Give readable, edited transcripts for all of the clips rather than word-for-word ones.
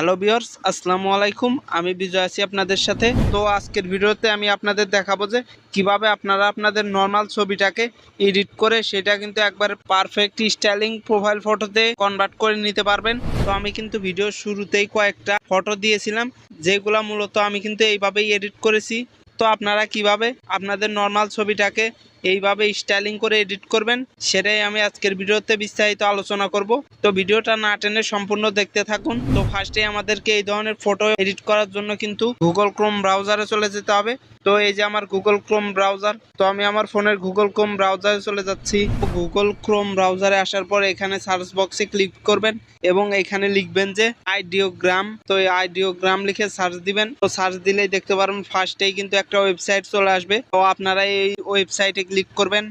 Hello viewers, আসসালামু আলাইকুম। আমি বিজয় আছি আপনাদের সাথে। তো আজকের ভিডিওতে আমি আপনাদের দেখাবো যে কিভাবে আপনারা আপনাদের নর্মাল ছবিটাকে এডিট করে সেটা কিন্তু একবার পারফেক্ট স্টাইলিং প্রোফাইল ফটোতে কনভার্ট করে নিতে পারবেন। তো আমি কিন্তু ভিডিওর শুরুতেই কয়েকটা ফটো দিয়েছিলাম, যেগুলো মূলত আমি কিন্তু এইভাবেই এডিট করেছি। তো আপনারা কিভাবে আপনাদের নর্মাল ছবিটাকে এইভাবে স্টাইলিং করে এডিট করবেন সেটাই আমি আজকের ভিডিওতে বিস্তারিত আলোচনা করব। তো ভিডিওটা না টেনে সম্পূর্ণ দেখতে থাকুন। তো ফার্স্টে আমাদেরকে এই ধরনের ফটো এডিট করার জন্য কিন্তু গুগল ক্রোম ব্রাউজারে চলে যেতে হবে। তো এই যে আমার গুগল ক্রোম ব্রাউজার, তো আমি আমার ফোনের গুগল ক্রোম ব্রাউজারে চলে যাচ্ছি। গুগল ক্রোম ব্রাউজারে আসার পর এখানে সার্চ বক্সে ক্লিক করবেন এবং এখানে লিখবেন যে আইডিওগ্রাম। তো এই আইডিওগ্রাম লিখে সার্চ দিবেন। তো সার্চ দিলেই দেখতে পারবেন ফার্স্টেই কিন্তু একটা ওয়েবসাইট চলে আসবে। তো আপনারা এই ওয়েবসাইটে ক্লিক করবেন।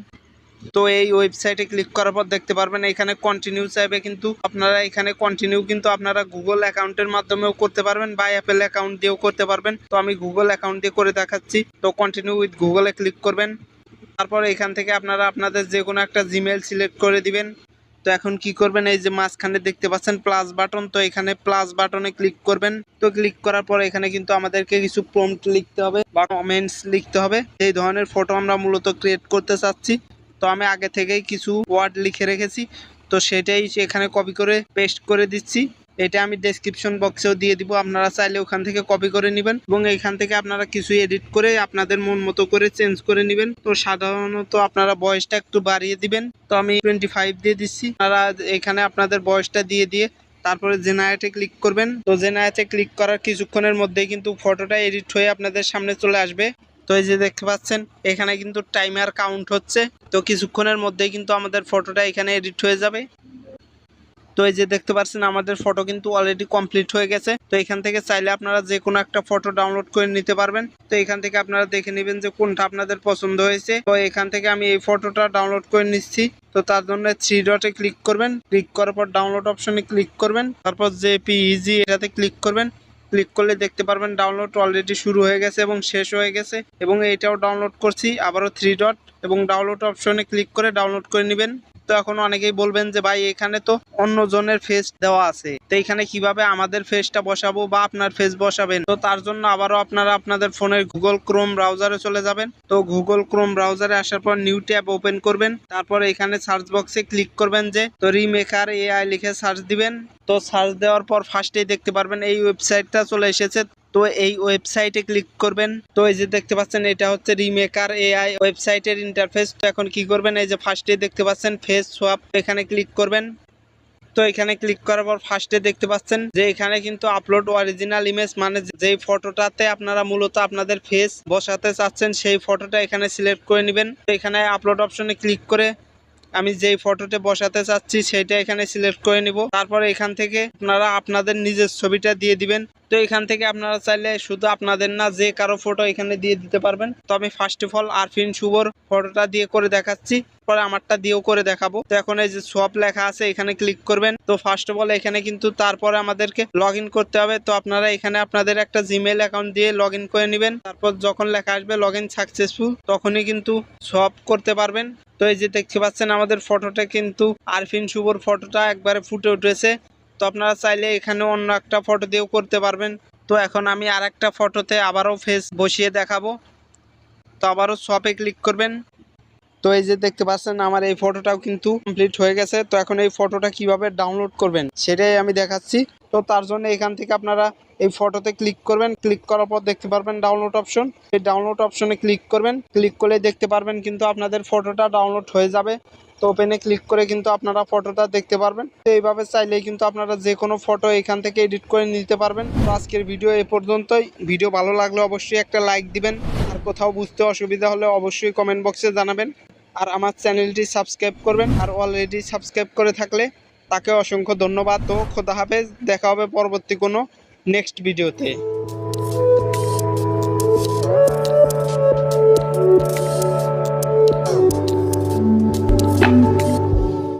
তো এই ওয়েবসাইটে ক্লিক করার পর দেখতে পারবেন এখানে কন্টিনিউ চাইবে, কিন্তু আপনারা এখানে কন্টিনিউ কিন্তু আপনারা গুগল অ্যাকাউন্টের মাধ্যমেও করতে পারবেন বা অ্যাপেল অ্যাকাউন্ট দিয়েও করতে পারবেন। তো আমি গুগল অ্যাকাউন্ট দিয়ে করে দেখাচ্ছি। তো কন্টিনিউ উইথ গুগলে ক্লিক করবেন। তারপর এখান থেকে আপনারা আপনাদের যে কোনো একটা জিমেল সিলেক্ট করে দিবেন। তো এখন কি করবেন, এই যে মাঝখানে দেখতে পাচ্ছেন প্লাস বাটন, তো এখানে প্লাস বাটনে ক্লিক করবেন। তো ক্লিক করার পর এখানে কিন্তু আমাদেরকে কিছু প্রম্পট লিখতে হবে বা কমেন্টস লিখতে হবে। এই ধরনের ফটো আমরা মূলত ক্রিয়েট করতে চাচ্ছি। তো আমি আগে থেকেই কিছু ওয়ার্ড লিখে রেখেছি, তো সেটাই এখানে কপি করে পেস্ট করে দিচ্ছি। এটা আমি ডেসক্রিপশন বক্সেও দিয়ে দিব, আপনারা চাইলে ওখান থেকে কপি করে নেবেন এবং এখান থেকে আপনারা কিছু এডিট করে আপনাদের মন মতো করে চেঞ্জ করে নেবেন। তো সাধারণত আপনারা বয়সটা একটু বাড়িয়ে দিবেন। তো আমি 25 দিয়ে দিচ্ছি। আপনারা এখানে আপনাদের বয়সটা দিয়ে দিয়ে তারপরে জেনারেটে ক্লিক করবেন। তো জেনারেটে ক্লিক করার কিছুক্ষণের মধ্যেই কিন্তু ফটোটা এডিট হয়ে আপনাদের সামনে চলে আসবে। তো এই যে দেখতে পাচ্ছেন এখানে কিন্তু টাইমার কাউন্ট হচ্ছে। তো কিছুক্ষণের মধ্যেই কিন্তু আমাদের ফটোটা এখানে এডিট হয়ে যাবে। তো এই যে দেখতে পাচ্ছেন আমাদের ফটো কিন্তু অলরেডি কমপ্লিট হয়ে গেছে। তো এখান থেকে চাইলে আপনারা যে কোনো একটা ফটো ডাউনলোড করে নিতে পারবেন। তো এখান থেকে আপনারা দেখে নেবেন যে কোনটা আপনাদের পছন্দ হয়েছে। তো এখান থেকে আমি এই ফটোটা ডাউনলোড করে নিচ্ছি। তো তার জন্য 3 ডটে ক্লিক করবেন। ক্লিক করার পর ডাউনলোড অপশনে ক্লিক করবেন। তারপর জেপিইজি এটাতে ক্লিক করবেন। ক্লিক করলে দেখতে পারবেন ডাউনলোড অলরেডি শুরু হয়ে গেছে এবং শেষ হয়ে গেছে। এবং এইটাও ডাউনলোড করছি, আবারও 3 ডট এবং ডাউনলোড অপশনে ক্লিক করে ডাউনলোড করে নেবেন। তো এখন অনেকেই বলবেন যে ভাই এখানে তো অন্য জনের ফেস দেওয়া আছে, তো এখানে কিভাবে আমাদের ফেসটা বসাবো বা আপনার ফেস বসাবেন। তো তার জন্য আবারও আপনারা আপনাদের ফোনের গুগল ক্রোম ব্রাউজারে চলে যাবেন। তো গুগল ক্রোম ব্রাউজারে আসার পর নিউ ট্যাব ওপেন করবেন। তারপর এখানে সার্চ বক্সে ক্লিক করবেন যে তো রিমেকার এআই লিখে সার্চ দিবেন। তো সার্চ দেওয়ার পর ফার্স্টেই দেখতে পারবেন এই ওয়েবসাইটটা চলে এসেছে। তো এই ওয়েবসাইটে ক্লিক করবেন। তো এই যে দেখতে পাচ্ছেন এটা হচ্ছে রিমেকার এআই ওয়েবসাইটের ইন্টারফেস। তো এখন কি করবেন, এই যে ফার্স্টে দেখতে পাচ্ছেন ফেস সোয়াপ, এখানে ক্লিক করবেন। তো এখানে ক্লিক করার পর ফার্স্টে দেখতে পাচ্ছেন যে এখানে কিন্তু আপলোড অরিজিনাল ইমেজ, মানে যেই ফটোটাতে আপনারা মূলত আপনাদের ফেস বসাতে চাচ্ছেন সেই ফটোটা এখানে সিলেক্ট করে নেবেন। তো এখানে আপলোড অপশনে ক্লিক করে আমি যেই ফটোতে বসাতে চাচ্ছি সেটা এখানে সিলেক্ট করে নিব। তারপরে এখান থেকে আপনারা আপনাদের নিজের ছবিটা দিয়ে দিবেন। তো এখান থেকে আপনারা চাইলে শুধু আপনাদের না যে কারো ফটো এখানে দিয়ে দিতে পারবেন। তো আমি ফার্স্ট অফ অল আরফিন শুভর ফটোটা দিয়ে করে দেখাচ্ছি, পরে আমারটা দিয়েও করে দেখাবো। তো এখন এই যে সোয়াপ লেখা আছে এখানে ক্লিক করবেন। তো ফার্স্ট অফ অল এখানে কিন্তু তারপরে আমাদেরকে লগ ইন করতে হবে। তো আপনারা এখানে আপনাদের একটা জিমেল অ্যাকাউন্ট দিয়ে লগ ইন করে নেবেন। তারপর যখন লেখা আসবে লগ ইন সাকসেসফুল, তখনই কিন্তু সোয়াপ করতে পারবেন। তো এই যে দেখতে পাচ্ছেন আমাদের ফটোটা কিন্তু আরফিন শুভর ফটোটা একবারে ফুটে উঠেছে। তো আপনারা চাইলে এখানে অন্য একটা ফটো দিয়েও করতে পারবেন। তো এখন আমি আর একটা ফটোতে আবারও ফেস বসিয়ে দেখাবো। তো আবারও শপে ক্লিক করবেন। তো এই যে দেখতে পাচ্ছেন আমার এই ফটোটাও কিন্তু কমপ্লিট হয়ে গেছে। তো এখন এই ফটোটা কিভাবে ডাউনলোড করবেন সেটাই আমি দেখাচ্ছি। তো তার জন্য এখান থেকে আপনারা এই ফটোতে ক্লিক করবেন। ক্লিক করার পর দেখতে পারবেন ডাউনলোড অপশন, এই ডাউনলোড অপশনে ক্লিক করবেন। ক্লিক করলে দেখতে পারবেন কিন্তু আপনাদের ফটোটা ডাউনলোড হয়ে যাবে। তো ওপেনে ক্লিক করে কিন্তু আপনারা ফটোটা দেখতে পারবেন। তো এইভাবে চাইলেই কিন্তু আপনারা যে কোনো ফটো এখান থেকে এডিট করে নিতে পারবেন। তো আজকের ভিডিও এ পর্যন্তই। ভিডিও ভালো লাগলে অবশ্যই একটা লাইক দিবেন, আর কোথাও বুঝতে অসুবিধা হলে অবশ্যই কমেন্ট বক্সে জানাবেন। আর আমার চ্যানেলটি সাবস্ক্রাইব করবেন, আর অলরেডি সাবস্ক্রাইব করে থাকলে তাকে অসংখ্য ধন্যবাদ। তো খোদা হাফেজ, দেখা হবে পরবর্তী কোনো নেক্সট ভিডিওতে।